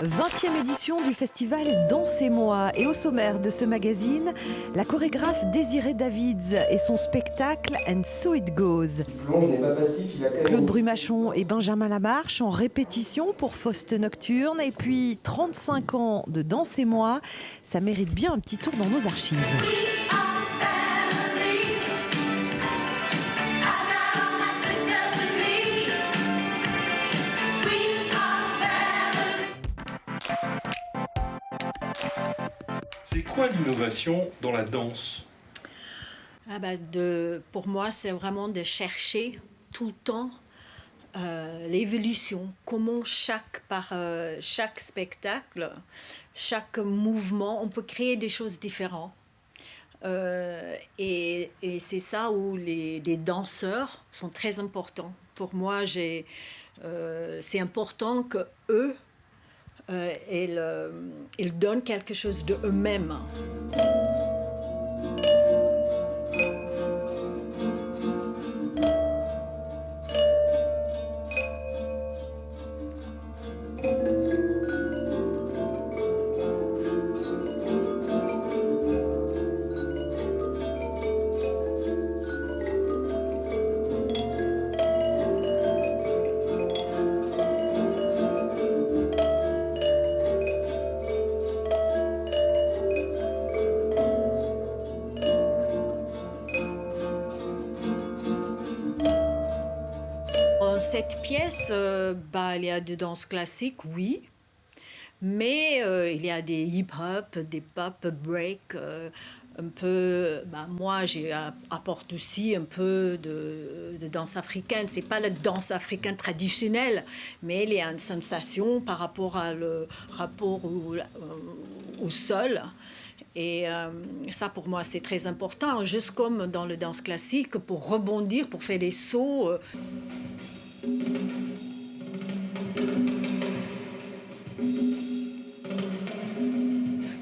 20e édition du festival Dansez-moi. Et au sommaire de ce magazine, la chorégraphe Désirée Davids et son spectacle And So It Goes. Claude Brumachon et Benjamin Lamarche en répétition pour Faust Nocturne. Et puis 35 ans de Dansez-moi, ça mérite bien un petit tour dans nos archives. C'est quoi l'innovation dans la danse ? Pour moi, c'est vraiment de chercher tout le temps l'évolution. Comment chaque spectacle, chaque mouvement, on peut créer des choses différentes. Et c'est ça où les danseurs sont très importants. Pour moi, c'est important qu'eux, ils donnent quelque chose de eux-mêmes. Cette pièce, il y a de danse classique, oui, mais il y a des hip-hop, des pop, break, un peu. Moi, j'apporte aussi un peu de danse africaine. C'est pas la danse africaine traditionnelle, mais il y a une sensation par rapport au sol. Et ça, pour moi, c'est très important. Juste comme dans la danse classique, pour rebondir, pour faire des sauts.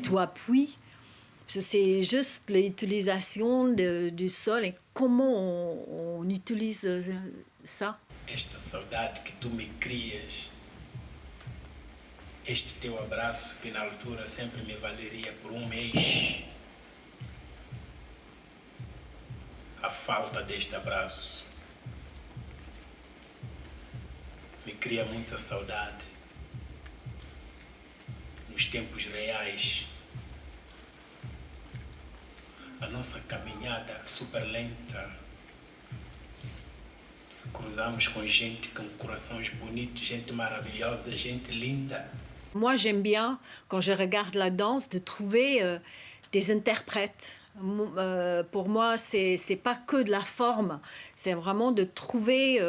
Tout appui, c'est juste l'utilisation du sol et comment on utilise ça. Esta saudade que tu me crias, este teu abraço que na altura sempre me valeria por mês. A falta deste abraço me cria muita saudade. Nos tempos reais, a nossa caminhada super lenta, cruzamos com gente com corações bonitos, gente maravilhosa, gente linda. Moi, j'aime bien, quand je regarde la danse, de trouver des interprètes. Pour moi, c'est pas que de la forme, c'est vraiment de trouver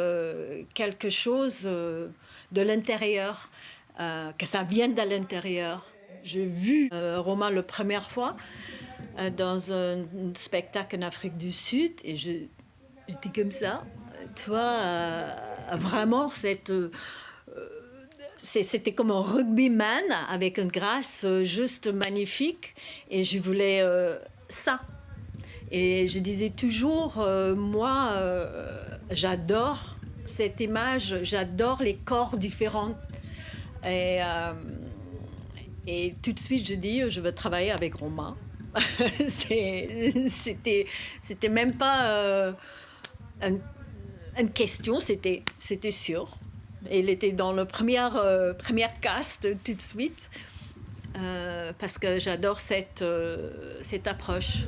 quelque chose de l'intérieur, que ça vienne de l'intérieur. J'ai vu Roma la première fois dans un spectacle en Afrique du Sud et j'étais comme ça, tu vois, vraiment c'était comme un rugbyman avec une grâce juste magnifique et je voulais ça. Et je disais toujours, moi, j'adore cette image, j'adore les corps différents. Et tout de suite, je dis, je veux travailler avec Roma. C'était même pas une question, c'était sûr. Il était dans le première cast tout de suite, parce que j'adore cette approche.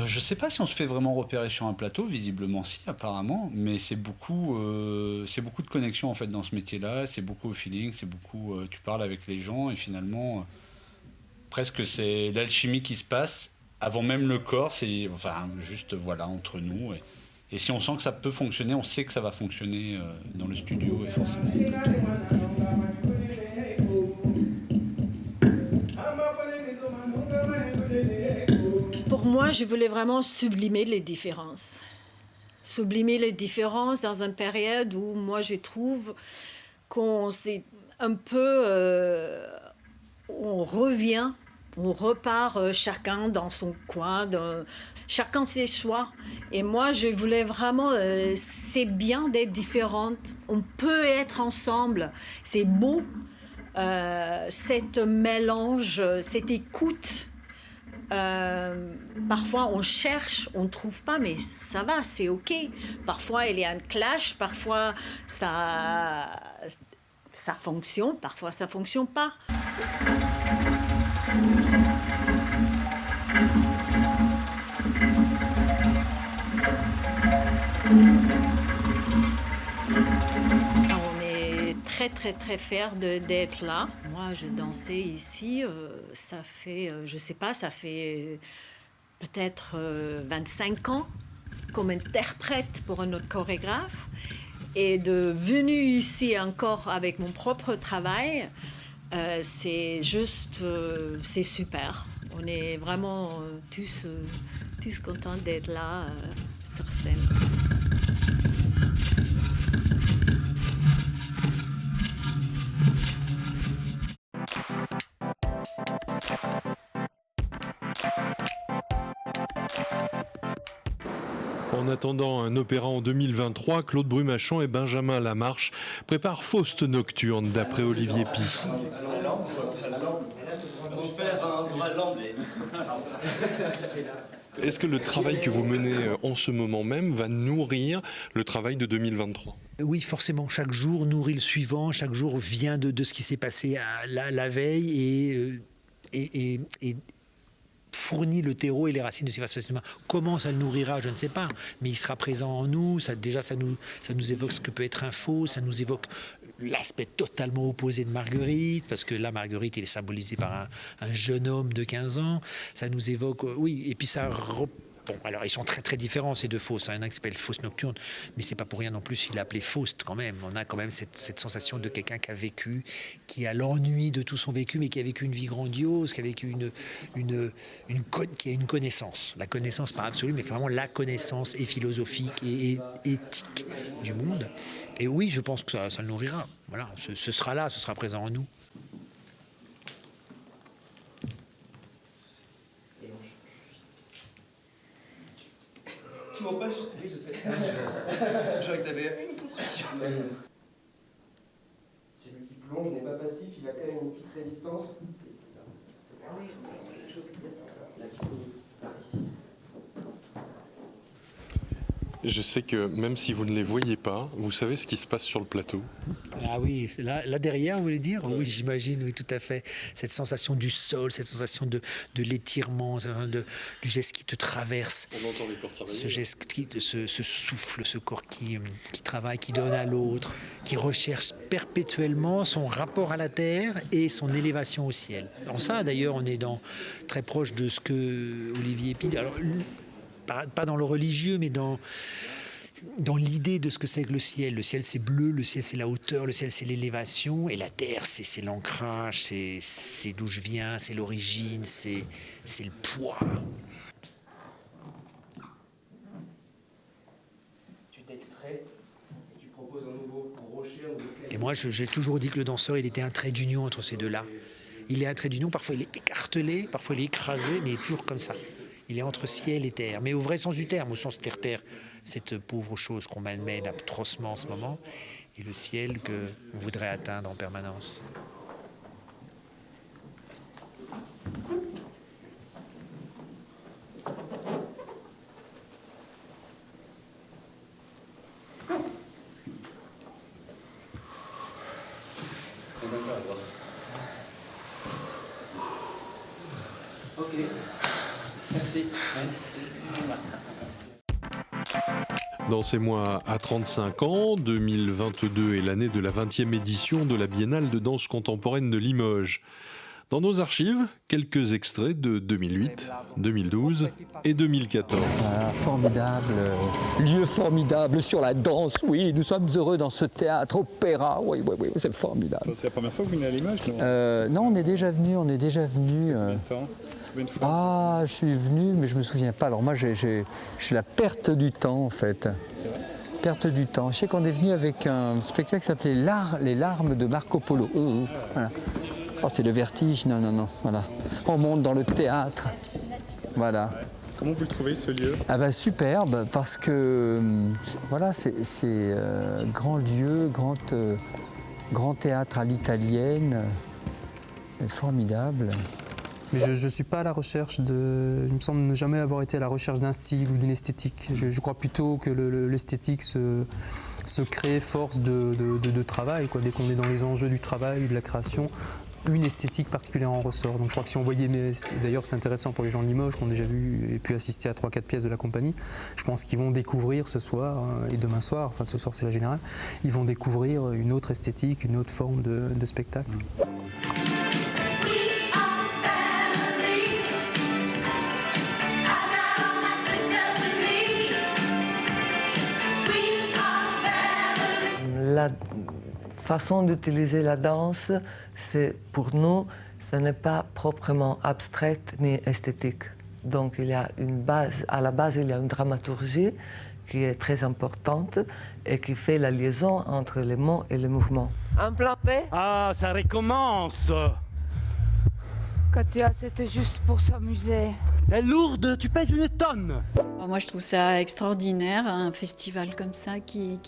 Je sais pas si on se fait vraiment repérer sur un plateau, visiblement si, apparemment, mais c'est beaucoup de connexion en fait dans ce métier-là, c'est beaucoup au feeling, c'est beaucoup, tu parles avec les gens et finalement, presque c'est l'alchimie qui se passe avant même le corps, c'est enfin juste voilà entre nous Et si on sent que ça peut fonctionner, on sait que ça va fonctionner dans le studio et forcément. Pour moi, je voulais vraiment sublimer les différences. Sublimer les différences dans une période où moi je trouve qu'on s'est un peu... on revient, on repart chacun dans son coin, chacun ses choix. Et moi, je voulais vraiment... c'est bien d'être différente. On peut être ensemble. C'est beau, cet mélange, cette écoute. Parfois on cherche, on ne trouve pas, mais ça va, c'est ok. Parfois il y a un clash, parfois ça fonctionne, parfois ça fonctionne pas. On est très très très fiers d'être là. Moi je dansais ici, ça fait, je sais pas, ça fait peut-être 25 ans comme interprète pour un autre chorégraphe. Et de venir ici encore avec mon propre travail, c'est juste, c'est super. On est vraiment tous contents d'être là sur scène. En attendant un opéra en 2023, Claude Brumachon et Benjamin Lamarche préparent Faust Nocturne d'après Olivier Py. Est-ce que le travail que vous menez en ce moment même va nourrir le travail de 2023 ? Oui, forcément. Chaque jour nourrit le suivant. Chaque jour vient de ce qui s'est passé la veille et fournit le terreau et les racines de ce qui va se passer demain. Comment ça le nourrira, je ne sais pas. Mais il sera présent en nous. Ça nous évoque ce que peut être un faux. Ça nous évoque l'aspect totalement opposé de Marguerite, parce que là, Marguerite, il est symbolisé par un jeune homme de 15 ans. Ça nous évoque... oui, et puis ça... Bon, alors ils sont très très différents ces deux Faust. Il y en a un qui s'appelle Faust Nocturne, mais c'est pas pour rien non plus, il est appelé Faust quand même. On a quand même cette sensation de quelqu'un qui a vécu, qui a l'ennui de tout son vécu, mais qui a vécu une vie grandiose, qui a vécu qui a une connaissance. La connaissance pas absolue, mais vraiment la connaissance et philosophique et éthique du monde. Et oui, je pense que ça le nourrira. Voilà, ce sera là, ce sera présent en nous. Tu m'empêches ? Oui, je sais. Je crois que tu avais une contraction. Celui qui plonge n'est pas passif, il a quand même une petite résistance. C'est ça. C'est ça. Oui, c'est chose qui c'est ça. Là, tu peux par ici. Je sais que même si vous ne les voyez pas, vous savez ce qui se passe sur le plateau. Ah oui, là derrière, vous voulez dire ? Oui, j'imagine, oui, tout à fait. Cette sensation du sol, cette sensation de l'étirement, du geste qui te traverse. On entend les corps travailler. Ce geste, ce souffle, ce corps qui travaille, qui donne à l'autre, qui recherche perpétuellement son rapport à la terre et son élévation au ciel. En ça, d'ailleurs, on est très proche de ce que Olivier Py... Alors, pas dans le religieux, mais dans l'idée de ce que c'est que le ciel. Le ciel, c'est bleu, le ciel, c'est la hauteur, le ciel, c'est l'élévation, et la terre, c'est l'ancrage, c'est d'où je viens, c'est l'origine, c'est le poids. Tu t'extrais et tu proposes un nouveau rocher. Et moi, j'ai toujours dit que le danseur, il était un trait d'union entre ces deux-là. Il est un trait d'union, parfois il est écartelé, parfois il est écrasé, mais il est toujours comme ça. Il est entre ciel et terre, mais au vrai sens du terme, au sens terre-terre, cette pauvre chose qu'on m'amène atrocement en ce moment, et le ciel qu'on voudrait atteindre en permanence. Ok. Merci. Dansez-moi à 35 ans, 2022 est l'année de la 20e édition de la Biennale de danse contemporaine de Limoges. Dans nos archives, quelques extraits de 2008, 2012 et 2014. Formidable, lieu formidable sur la danse, oui, nous sommes heureux dans ce théâtre opéra, oui, c'est formidable. C'est la première fois que vous venez à Limoges, non? Non, on est déjà venu. Combien de temps? Combien de fois? Ah, je suis venu, mais je me souviens pas. Alors moi, j'ai la perte du temps, en fait. C'est vrai? Perte du temps. Je sais qu'on est venu avec un spectacle qui s'appelait Les larmes de Marco Polo. Voilà. Oh, c'est le vertige, non, voilà. On monte dans le théâtre, voilà. Ouais. Comment vous le trouvez, ce lieu? Ah bah superbe, parce que voilà, c'est grand lieu, grand théâtre à l'italienne, formidable. Mais je ne suis pas à la recherche il me semble ne jamais avoir été à la recherche d'un style ou d'une esthétique. Je crois plutôt que l'esthétique se crée force de travail, quoi. Dès qu'on est dans les enjeux du travail, de la création, une esthétique particulière en ressort. Donc je crois que si on voyait, d'ailleurs c'est intéressant pour les gens de Limoges qui ont déjà vu et pu assister à 3-4 pièces de la compagnie, je pense qu'ils vont découvrir ce soir et demain soir, enfin ce soir c'est la générale, ils vont découvrir une autre esthétique, une autre forme de spectacle. La façon d'utiliser la danse, pour nous, ce n'est pas proprement abstraite ni esthétique. Donc il y a une base, à la base il y a une dramaturgie qui est très importante et qui fait la liaison entre les mots et les mouvements. Un plan B? Ah, ça recommence! Katia, c'était juste pour s'amuser. T'es lourde, tu pèses une tonne! Moi, je trouve ça extraordinaire, un festival comme ça qui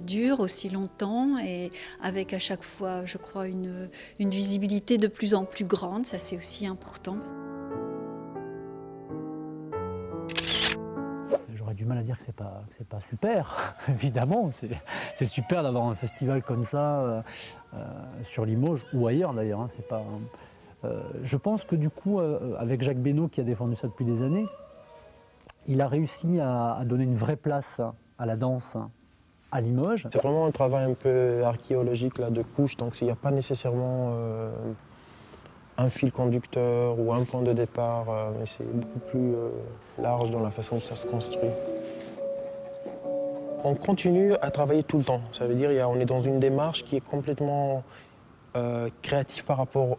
dure aussi longtemps et avec à chaque fois, je crois, une visibilité de plus en plus grande. Ça, c'est aussi important. J'aurais du mal à dire que c'est pas super, évidemment. C'est super d'avoir un festival comme ça sur Limoges ou ailleurs d'ailleurs. Hein, c'est pas. Je pense que du coup, avec Jacques Besnaud qui a défendu ça depuis des années, il a réussi à donner une vraie place à la danse à Limoges. C'est vraiment un travail un peu archéologique là, de couche, donc il n'y a pas nécessairement un fil conducteur ou un point de départ, mais c'est beaucoup plus large dans la façon dont ça se construit. On continue à travailler tout le temps, ça veut dire on est dans une démarche qui est complètement créatif par rapport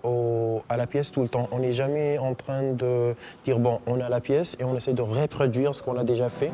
à la pièce tout le temps. On n'est jamais en train de dire bon, on a la pièce et on essaie de reproduire ce qu'on a déjà fait.